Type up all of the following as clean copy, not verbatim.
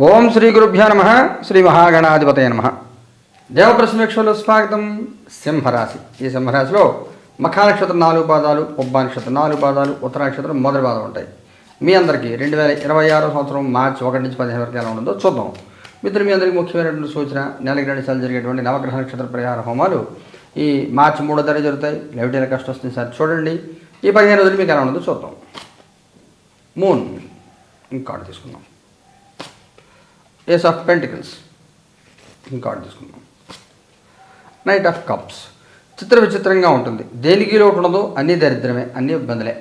ఓం శ్రీ గురుభ్యో నమ. శ్రీ మహాగణాధిపతయ నమ. దేవప్రశ్నవేక్షలో స్వాగతం. సింహరాశి. ఈ సింహరాశిలో మఖా నక్షత్రం 4 పాదాలు, ఉబ్బా నక్షత్రం 4 పాదాలు, ఉత్తర నక్షత్రం మొదటి పాదం ఉంటాయి. మీ అందరికీ 2026 సంవత్సరం మార్చి 1 నుంచి 15 వరకు ఎలా ఉంటుందో చూద్దాం. మిత్రులు, మీ అందరికీ ముఖ్యమైనటువంటి సూచన, నెలకి 2 సార్లు జరిగేటువంటి నవగ్రహ నక్షత్ర పరిహార హోమాలు ఈ మార్చి 3వ తారీఖు జరుగుతాయి. లైవ్ కష్టం వస్తుంది సార్, చూడండి. ఈ 15 రోజులు మీకు ఎలా ఉంటుందో చూద్దాం. మూన్ ఇంకార్డు తీసుకుందాం. ఏస్ ఆఫ్ పెంటికల్స్ ఇంకార్డు తీసుకుందాం. Knight of cups. చిత్ర విచిత్రంగా ఉంటుంది. దేనికి లోటు ఉండదు, అన్నీ దరిద్రమే, అన్నీ ఇబ్బందులే.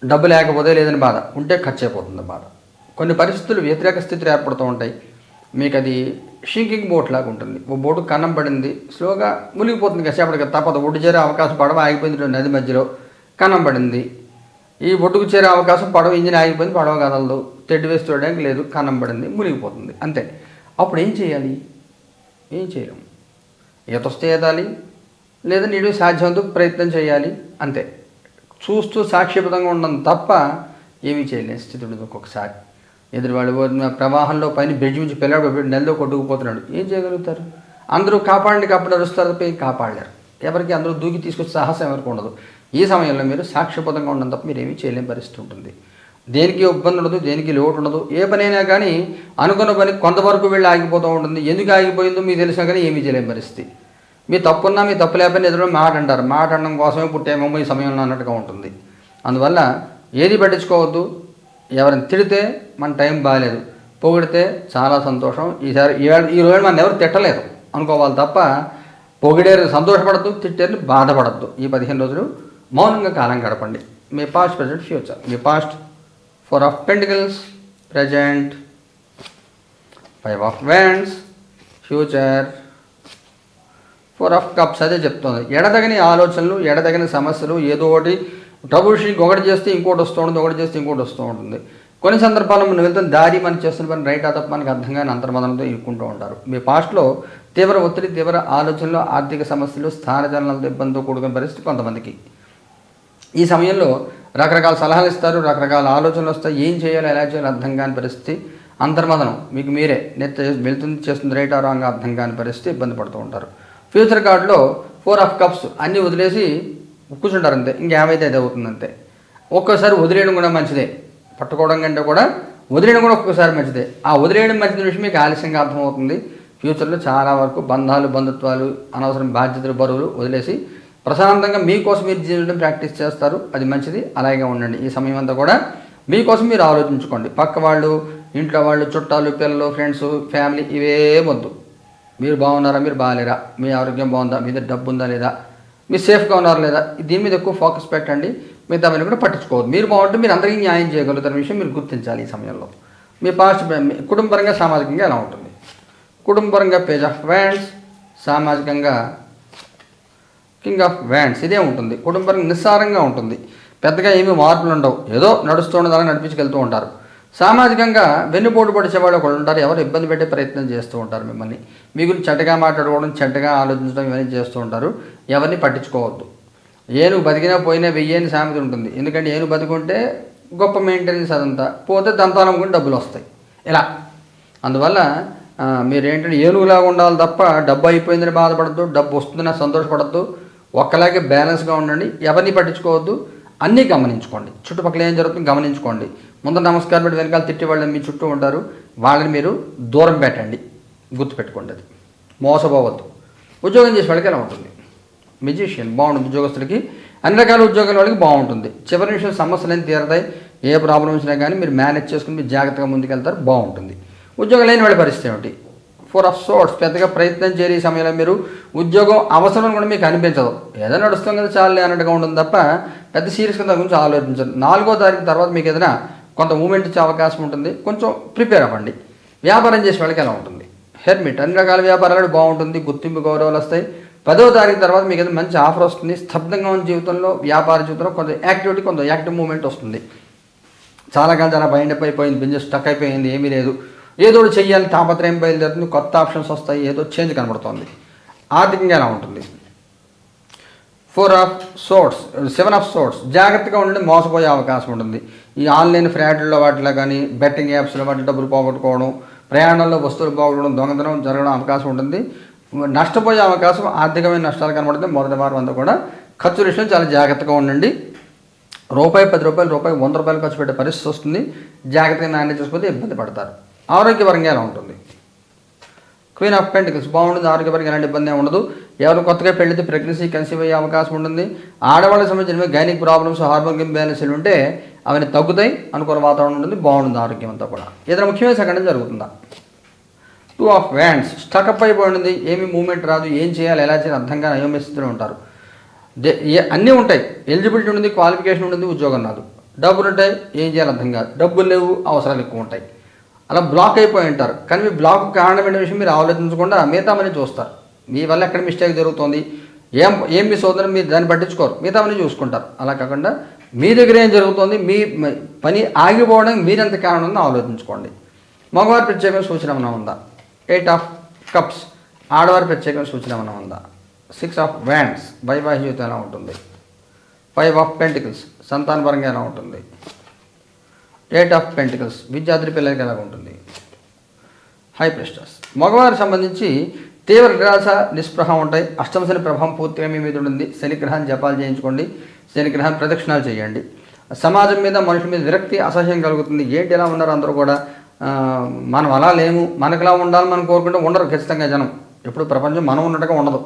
డబ్బు లేకపోతే లేదని బాధ, ఉంటే ఖర్చు అయిపోతుంది బాధ. కొన్ని పరిస్థితులు వ్యతిరేక స్థితులు ఏర్పడుతూ ఉంటాయి. మీకు అది షింకింగ్ బోట్ లాగా ఉంటుంది. ఓ బోటు కన్నం పడింది, స్లోగా మునిగిపోతుంది. కాసేపటికి తప్పదు. ఒడ్డు చేరే అవకాశం, పడవ ఆగిపోయింది నది మధ్యలో, కన్నం పడింది. ఈ ఒడ్డుకు చేరే అవకాశం, పడవ ఇంజిన్ ఆగిపోయింది, పడవ కదలదు, తెడ్డు వేసి చూడడానికి లేదు, కన్నం పడింది, మునిగిపోతుంది, అంతే. అప్పుడు ఏం చేయాలి? ఏం చేయలేము. ఈత వస్తే ఈదాలి, లేదా నీడు సాధ్యమంతో ప్రయత్నం చేయాలి, అంతే. చూస్తూ సాక్షిపతంగా ఉండడం తప్ప ఏమీ చేయలేని స్థితి ఉండదు. ఒక్కొక్కసారి ఎదురువాడు ప్రవాహంలో పైన బ్రిడ్జ్ నుంచి పిల్లడు నెలలో కొట్టుకుపోతున్నాడు, ఏం చేయగలుగుతారు? అందరూ కాపాడండి కాపాడు అరుస్తారు తప్ప ఏం కాపాడలేరు. ఎవరికి అందరూ దూకి తీసుకొచ్చే సాహసం ఎవరికి ఉండదు. ఈ సమయంలో మీరు సాక్షిపతంగా ఉండడం తప్ప మీరు ఏమీ చేయలేని పరిస్థితి ఉంటుంది. దేనికి ఇబ్బంది ఉండదు, దేనికి లోటు ఉండదు. ఏ పనైనా కానీ అనుకున్న పని కొంతవరకు వెళ్ళి ఆగిపోతూ ఉంటుంది. ఎందుకు ఆగిపోయిందో మీకు తెలిసినా కానీ ఏమీ చేయలేని పరిస్థితి. మీ తప్పున్నా మీ తప్పు లేకపోయినా ఎదురు మాట అంటారు. మాట అనడం కోసమే పుట్టేమో ఈ సమయంలో అన్నట్టుగా ఉంటుంది. అందువల్ల ఏది పట్టించుకోవద్దు. ఎవరిని తిడితే మన టైం బాగాలేదు, పొగిడితే చాలా సంతోషం. ఈ రోజు మనం ఎవరు తిట్టలేదు అనుకోవాలి తప్ప పొగిడేరు సంతోషపడద్దు, తిట్టేరు బాధపడద్దు. ఈ 15 రోజులు మౌనంగా కాలం గడపండి. మీ పాస్ట్, ప్రజెంట్, ఫ్యూచర్. మీ past 4 of pentacles, present 5 of wands, future 4 of cups. అదే చెప్తుంది. ఎడతగని ఆలోచనలు, ఎడతగని సమస్యలు, ఏదో ఒకటి ట్రబుల్ షీట్. ఒకటి చేస్తే ఇంకోటి వస్తూ ఉంటుంది, ఒకటి చేస్తే ఇంకోటి వస్తూ ఉంటుంది. కొన్ని సందర్భాల్లో మనం వెళ్తున్న దారి, మనం చేస్తున్న పని రైట్ తప్ప మనకి అర్థం కాని అంతర్మదనంతో ఇరుక్కుంటూ ఉంటారు. మీ పాస్ట్లో తీవ్ర ఒత్తిడి, తీవ్ర ఆలోచనలు, ఆర్థిక సమస్యలు, స్థానచలనాలతో ఇబ్బందితో కూడుకున్న పరిస్థితి కొంతమందికి. ఈ సమయంలో రకరకాల సలహాలు ఇస్తారు, రకరకాల ఆలోచనలు వస్తాయి. ఏం చేయాలో, ఎలా చేయాలో అర్థం కాని పరిస్థితి. అంతర్మదనం మీకు మీరే వెళ్తుంది, చేస్తుంది రైట్ ఆ రాంగ్ అర్థం కాని పరిస్థితి, ఇబ్బంది పడుతూ ఉంటారు. ఫ్యూచర్ కార్డులో 4 ఆఫ్ కప్స్. అన్నీ వదిలేసి కూర్చుంటారు అంతే. ఇంకేమైతే అది అవుతుంది అంతే. ఒక్కోసారి వదిలేయడం కూడా మంచిదే. పట్టుకోవడం కంటే కూడా వదిలేయడం కూడా ఒక్కొక్కసారి మంచిదే. ఆ వదిలేయడం మంచిది విషయం మీకు ఆలస్యంగా అర్థమవుతుంది. ఫ్యూచర్లో చాలా వరకు బంధాలు, బంధుత్వాలు, అనవసరం బాధ్యతలు, బరువులు వదిలేసి ప్రశాంతంగా మీకోసం మీరు జీవితం ప్రాక్టీస్ చేస్తారు. అది మంచిది. అలాగే ఉండండి. ఈ సమయం అంతా కూడా మీకోసం మీరు ఆలోచించుకోండి. పక్క వాళ్ళు, ఇంట్లో వాళ్ళు, చుట్టాలు, పిల్లలు, ఫ్రెండ్స్, ఫ్యామిలీ ఇవేమొద్దు. మీరు బాగున్నారా, మీరు బాగాలేరా, మీ ఆరోగ్యం బాగుందా, మీ దగ్గర డబ్బు ఉందా లేదా, మీరు సేఫ్గా ఉన్నారా లేదా, దీని మీద ఎక్కువ ఫోకస్ పెట్టండి. మిగతా అవన్నీ కూడా పట్టించుకోవద్దు. మీరు బాగుంటే మీరు అందరికీ న్యాయం చేయగలుగుతారనే విషయం మీరు గుర్తించాలి. ఈ సమయంలో మీ పాస్ట్ కుటుంబపరంగా, సామాజికంగా ఎలా ఉంటుంది? కుటుంబపరంగా పేజ్ ఆఫ్ వ్యాండ్స్, సామాజికంగా కింగ్ ఆఫ్ వ్యాండ్స్. ఇదే ఉంటుంది. కుటుంబపరంగా నిస్సారంగా ఉంటుంది. పెద్దగా ఏమీ మార్పులు ఉండవు. ఏదో నడుస్తూ ఉండదు, అలా నడిపించుకెళ్తూ ఉంటారు. సామాజికంగా వెన్నుపోటు పడిచేవాళ్ళు ఒకళ్ళు ఉంటారు. ఎవరు ఇబ్బంది పెట్టే ప్రయత్నం చేస్తూ ఉంటారు మిమ్మల్ని. మీ గురించి చెడ్డగా మాట్లాడుకోవడం, చెడ్డగా ఆలోచించడం, ఇవన్నీ చేస్తూ ఉంటారు. ఎవరిని పట్టించుకోవద్దు. ఏనుగు బతికినా పోయినా వెయ్యేని సామెత ఉంటుంది. ఎందుకంటే ఏనుగు బతుకుంటే గొప్ప మెయింటెనెన్స్, అదంతా పోతే దంతాలనుకుని డబ్బులు వస్తాయి ఇలా. అందువల్ల మీరేంటంటే ఏనుగులాగా ఉండాలి తప్ప డబ్బు అయిపోయిందని బాధపడద్దు, డబ్బు వస్తుందని సంతోషపడద్దు. ఒక్కలాగే బ్యాలెన్స్గా ఉండండి. ఎవరిని పట్టించుకోవద్దు. అన్నీ గమనించుకోండి. చుట్టుపక్కల ఏం జరుగుతుందో గమనించుకోండి. ముందు నమస్కారం పెట్టి వెనకాల తిట్టే వాళ్ళు మీ చుట్టూ ఉంటారు. వాళ్ళని మీరు దూరం పెట్టండి. గుర్తుపెట్టుకోండి. అది మోసపోవద్దు. ఉద్యోగం చేసే వాళ్ళకి ఎలా ఉంటుంది? మ్యూజిషియన్ బాగుంటుంది. ఉద్యోగస్తులకి అన్ని రకాల ఉద్యోగాల వాళ్ళకి బాగుంటుంది. చివరి నిమిషం సమస్యలు తీరతాయి. ఏ ప్రాబ్లం వచ్చినా కానీ మీరు మేనేజ్ చేసుకుని మీరు జాగ్రత్తగా ముందుకెళ్తారు. బాగుంటుంది. ఉద్యోగం లేని వాళ్ళ పరిస్థితి ఏమిటి? 4 ఆఫ్ సోర్ట్స్. పెద్దగా ప్రయత్నం చేయని ఈ సమయంలో మీరు ఉద్యోగం అవసరం కూడా మీకు అనిపించదు. ఏదో నడుస్తాం కదా చాలే అన్నట్టుగా ఉంటుంది తప్ప పెద్ద సీరియస్గా దాని గురించి ఆలోచించదు. 4వ తారీఖు తర్వాత మీకు ఏదైనా కొంత మూమెంట్ ఇచ్చే అవకాశం ఉంటుంది. కొంచెం ప్రిపేర్ అవ్వండి. వ్యాపారం చేసే వాళ్ళకి ఎలా ఉంటుంది? హెర్మిట్. అన్ని రకాల వ్యాపారాలు బాగుంటుంది. గుర్తింపు, గౌరవాలు వస్తాయి. 10వ తారీఖు తర్వాత మీకు ఏదైనా మంచి ఆఫర్ వస్తుంది. స్తబ్దంగా ఉన్న జీవితంలో, వ్యాపార జీవితంలో కొంత యాక్టివిటీ, కొంత యాక్టివ్ మూమెంట్ వస్తుంది. చాలా కాలం చాలా బైండప్ అయిపోయింది, బిజినెస్ స్టక్ అయిపోయింది, ఏమీ లేదు, ఏదో చెయ్యాలి తాపత్రయం బయలుదేరుతుంది. కొత్త ఆప్షన్స్ వస్తాయి. ఏదో చేంజ్ కనబడుతుంది. ఆర్థికంగా ఎలా ఉంటుంది? 4 ఆఫ్ సోర్ట్స్, 7 ఆఫ్ సోర్ట్స్, జాగ్రత్తగా ఉండండి, మోసపోయే అవకాశం ఉంటుంది. ఈ ఆన్లైన్ ఫ్రాడ్లలో వాటిలో కానీ బెట్టింగ్ యాప్స్లో వాటి డబ్బులు పోగొట్టుకోవడం, ప్రయాణాల్లో వస్తువులు పోగొట్టడం, దొంగతనం జరగడం అవకాశం ఉంటుంది. నష్టపోయే అవకాశం, ఆర్థికమైన నష్టాలు కనబడుతుంది. మొదటి వారం అంతా కూడా ఖర్చు విషయం చాలా జాగ్రత్తగా ఉండండి. రూపాయి 10 రూపాయలు, రూపాయి 100 రూపాయలు ఖర్చు పెట్టే పరిస్థితి వస్తుంది. జాగ్రత్తగా నాణ్యత చూసుకుంటే ఇబ్బంది పడతారు. ఆరోగ్యపరంగా ఎలా ఉంటుంది? క్వీన్ ఆఫ్ పెంటికల్స్ బాగుంటుంది. ఆరోగ్యపరంగా ఎలాంటి ఇబ్బంది ఏమి ఉండదు. ఎవరు కొత్తగా పెళ్లితే ప్రెగ్నెన్సీ కన్సీవ్ అయ్యే అవకాశం ఉంటుంది. ఆడవాళ్ళకి సంబంధించిన గైనిక్ ప్రాబ్లమ్స్, హార్మోన్ ఇంబ్యాలెన్స్లు ఉంటే అవన్నీ తగ్గుతాయి. అనుకూల వాతావరణం ఉంటుంది. బాగుంటుంది ఆరోగ్యం అంతా కూడా. ఏదైనా ముఖ్యమైన సంఘటన జరుగుతుందా? 2 ఆఫ్ వ్యాండ్స్, స్టకప్ అయిపోయింది. ఏమీ మూమెంట్ రాదు. ఏం చేయాలి, ఎలా చేయాలి అర్థంగా అయోమయ స్థితిలో ఉంటారు. అన్నీ ఉంటాయి. ఎలిజిబిలిటీ ఉంటుంది, క్వాలిఫికేషన్ ఉంటుంది, ఉద్యోగం రాదు. డబ్బులు ఉంటాయి, ఏం చేయాలి అర్థం కాదు. డబ్బులు లేవు, అవసరాలు ఎక్కువ ఉంటాయి. అలా బ్లాక్ అయిపోయి ఉంటారు. కానీ మీ బ్లాక్ కారణమైన విషయం మీరు ఆలోచించకుండా మిగతా మనీ చూస్తారు. మీ వల్ల ఎక్కడ మిస్టేక్ జరుగుతుంది, ఏం మిస్ అవుతుందని మీరు దాన్ని పట్టించుకోరు, మిగతా మనీ చూసుకుంటారు. అలా కాకుండా మీ దగ్గర ఏం జరుగుతుంది, మీ పని ఆగిపోవడానికి మీరెంత కారణం ఉందో ఆలోచించుకోండి. మగవారి ప్రత్యేకమైన సూచన ఏమైనా ఉందా? 8 ఆఫ్ కప్స్, ఆడవారి ప్రత్యేకమైన సూచన ఏమైనా ఉందా? 6 ఆఫ్ వ్యాండ్స్, వైవాహిక జీవితం ఎలా ఉంటుంది? 5 ఆఫ్ పెంటికల్స్, సంతానపరంగా ఎలా ఉంటుంది? 8 ఆఫ్ పెంటికల్స్, విద్యార్థి పిల్లలకి ఎలా ఉంటుంది? హై ప్రెస్టస్. మగవారికి సంబంధించి తీవ్ర నిరాశ, నిస్పృహ ఉంటాయి. అష్టమ శని ప్రభావం పూర్తిగా మీ మీద ఉంటుంది. శనిగ్రహాన్ని జపాలు చేయించుకోండి. శనిగ్రహాన్ని ప్రదక్షిణాలు చేయండి. సమాజం మీద, మనుషుల మీద విరక్తి, అసహ్యం కలుగుతుంది. ఏంటి ఎలా ఉన్నారు అందరూ కూడా, మనం అలా లేము, మనకులా ఉండాలి మనం కోరుకుంటే ఉండరు ఖచ్చితంగా జనం. ఎప్పుడు ప్రపంచం మనం ఉన్నట్టుగా ఉండదు.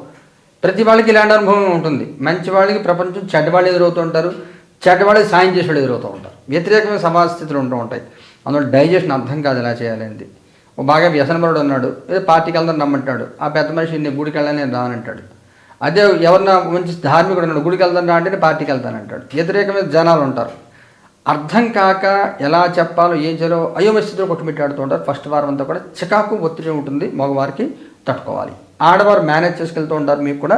ప్రతి వాళ్ళకి ఇలాంటి అనుభవం ఉంటుంది. మంచి వాళ్ళకి ప్రపంచం, చెడ్డవాళ్ళు ఎదురవుతూ ఉంటారు. చెడ్డవాళ్ళకి సాయం చేసేవాడు ఎదురవుతూ ఉంటారు. వ్యతిరేకమైన సమాజ స్థితులు ఉంటూ ఉంటాయి. అందులో డైజెషన్ అర్థం కాదు ఎలా చేయాలండి. బాగా వ్యసనపరుడు ఉన్నాడు, ఏదో పార్టీకి వెళ్తాను రమ్మంటాడు. ఆ పెద్ద మనిషి నేను గుడికి వెళ్ళాలని నేను రానంటాడు. అదే ఎవరన్నా మంచి ధార్మికుడు ఉన్నాడు, గుడికి వెళ్తాను రా అంటే పార్టీకి వెళ్తానంటాడు. వ్యతిరేకమైన జనాలు ఉంటారు. అర్థం కాక ఎలా చెప్పాలో ఏం చేయాలో అయోమయ స్థితిలో కొట్టుమిట్టాడుతూ ఉంటారు. ఫస్ట్ వారం అంతా కూడా చికాకు, ఒత్తిడి ఉంటుంది. మగవారికి తట్టుకోవాలి. ఆడవారు మేనేజ్ చేసుకెళ్తూ ఉంటారు. మీకు కూడా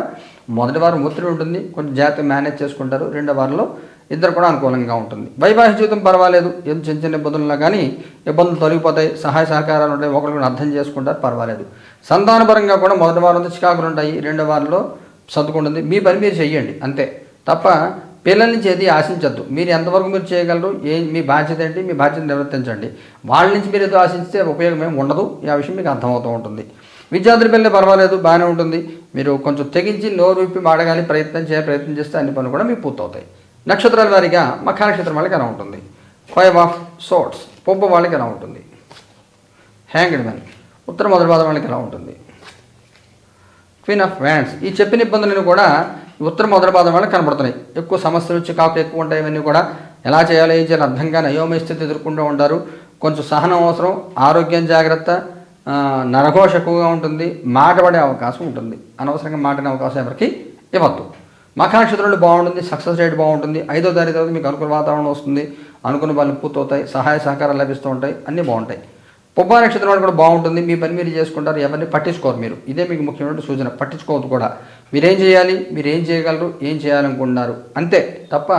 మొదటి వారం ఒత్తిడి ఉంటుంది, కొంచెం జాగ్రత్తగా మేనేజ్ చేసుకుంటారు. రెండో వారంలో ఇద్దరు కూడా అనుకూలంగా ఉంటుంది. వైవాహిక జీవితం పర్వాలేదు. ఏం చిన్న చిన్న ఇబ్బందులున్నా కానీ ఇబ్బందులు తొలగిపోతాయి. సహాయ సహకారాలు ఉంటాయి. ఒకరిని అర్థం చేసుకుంటారు, పర్వాలేదు. సంతానపరంగా కూడా మొదటి వారంలో చికాకులు ఉంటాయి. రెండో వారంలో సర్దుకుంటుంది. మీ పని మీరు చెయ్యండి అంతే తప్ప పిల్లల నుంచి ఏది ఆశించద్దు. మీరు ఎంతవరకు మీరు చేయగలరు, మీ బాధ్యత ఏంటి, మీ బాధ్యత నిర్వర్తించండి. వాళ్ళ నుంచి మీరు ఏదో ఆశిస్తే ఉపయోగం ఏమి ఉండదు. ఆ విషయం మీకు అర్థమవుతూ ఉంటుంది. విద్యార్థుల పిల్లలు పర్వాలేదు, బాగానే ఉంటుంది. మీరు కొంచెం తెగించి నోరు విప్పి మాడగాలి, ప్రయత్నం చేస్తే అన్ని పనులు కూడా మీకు పూర్తవుతాయి. నక్షత్రాల వారిగా మఖ నక్షత్రం వాళ్ళకి ఎలా ఉంటుంది? 5 ఆఫ్ సోర్ట్స్, పొబ్బ వాళ్ళకి ఎలా ఉంటుంది? హ్యాంగ్డ్ మ్యాన్, ఉత్తర మొదటి పాదం వాళ్ళకి ఎలా ఉంటుంది? Queen of wands. ఈ చెప్పిన ఇబ్బందులను కూడా ఉత్తర మొదటి పాదం వాళ్ళకి కనబడుతున్నాయి. ఎక్కువ సమస్యలు, చికాకులు ఎక్కువ ఉంటాయి. ఇవన్నీ కూడా ఎలా చేయాలో ఏం చేయాలో అర్థం కానీ అయోమయ స్థితి ఎదుర్కొంటూ ఉంటారు. కొంచెం సహనం అవసరం. ఆరోగ్యం జాగ్రత్త. నరఘోష ఎక్కువగా ఉంటుంది. మాట పడే అవకాశం ఉంటుంది. అనవసరంగా మాటనే అవకాశం ఎవరికి ఇవ్వద్దు. మఖ నక్షత్రంలో బాగుంటుంది. సక్సెస్ రేట్ బాగుంటుంది. 5వ తారీఖు తర్వాత మీకు అనుకూల వాతావరణం వస్తుంది. అనుకున్న వాళ్ళు పూర్తవుతాయి. సహాయ సహకారాలు లభిస్తూ ఉంటాయి. అన్నీ బాగుంటాయి. పుబ్బా నక్షత్రం వాళ్ళు కూడా బాగుంటుంది. మీ పని మీరు చేసుకుంటారు. ఎవరిని పట్టించుకోరు మీరు. ఇదే మీకు ముఖ్యమైన సూచన. పట్టించుకోవద్దు కూడా. మీరేం చేయాలి, మీరు ఏం చేయగలరు, ఏం చేయాలనుకుంటున్నారు అంతే తప్ప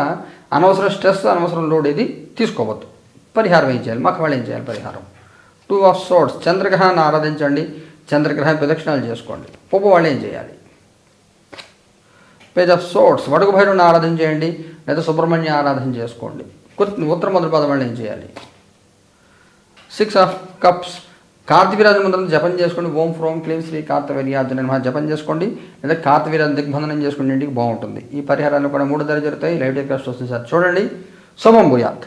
అనవసరం స్ట్రెస్, అనవసరం లోడ్ ఏది తీసుకోవద్దు. పరిహారం ఏం చేయాలి? మఖ వాళ్ళు ఏం చేయాలి పరిహారం? 2 ఆఫ్ సోర్ట్స్, చంద్రగ్రహాన్ని ఆరాధించండి. చంద్రగ్రహం ప్రదక్షిణాలు చేసుకోండి. పుబ్బ వాళ్ళు ఏం చేయాలి? పేజ్ ఆఫ్ సోర్ట్స్, వడుగు భైరవుని ఆరాధన చేయండి, లేదా సుబ్రహ్మణ్య ఆరాధన చేసుకోండి. ఉత్తర మొదటి పాదం వాళ్ళు ఏం చేయాలి? 6 ఆఫ్ కప్స్, కార్తవీర్యాజ మంత్రం జపం చేసుకోండి. ఓం ఫ్రోం క్లీం శ్రీ కార్తవీర్యాజన నమః జపం చేసుకోండి, లేదా కార్తవీర్యాజ దిగ్బంధనం చేసుకోండి. ఇంటికి బాగుంటుంది. ఈ పరిహారాలు కూడా 3 దరి జరుగుతాయి. లైవ్ టెలికాస్ట్ వస్తుంది సార్, చూడండి. శుభం భూయాత్.